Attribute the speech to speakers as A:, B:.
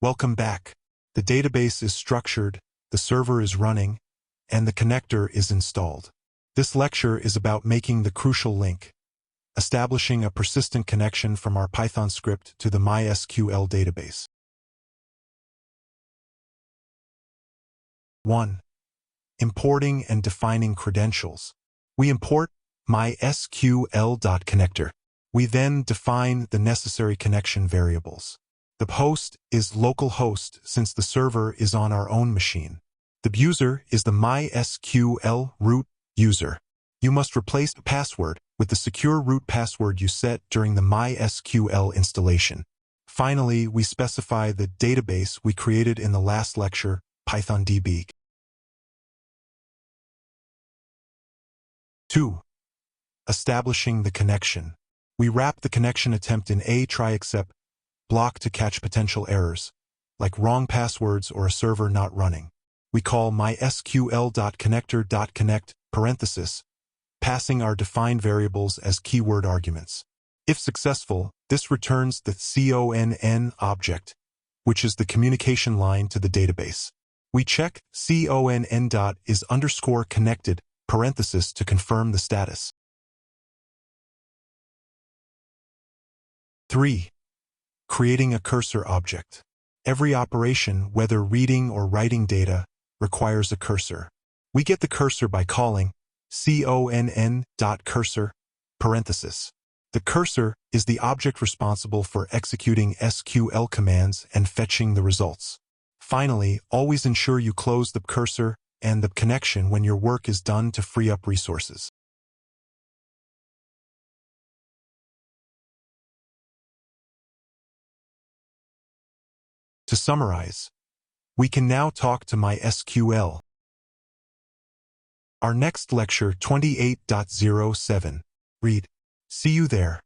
A: Welcome back. The database is structured, the server is running, and the connector is installed. This lecture is about making the crucial link, establishing a persistent connection from our Python script to the MySql database. 1. Importing and defining credentials. We import MySql.connector. We then define the necessary connection variables. The host is localhost since the server is on our own machine. The user is the MySql root user. You must replace the password with the secure root password you set during the MySql installation. Finally, we specify the database we created in the last lecture, PythonDB. 2. Establishing the connection. We wrap the connection attempt in a try except block to catch potential errors, like wrong passwords or a server not running. We call mysql.connector.connect parenthesis, passing our defined variables as keyword arguments. If successful, this returns the conn object, which is the communication line to the database. We check conn is underscore connected parenthesis to confirm the status. 3. Creating a cursor object. Every operation, whether reading or writing data, requires a cursor. We get the cursor by calling conn.cursor parenthesis. The cursor is the object responsible for executing SQL commands and fetching the results. Finally, always ensure you close the cursor and the connection when your work is done to free up resources. To summarize, we can now talk to MySql. Our next lecture 28.07. Read. See you there.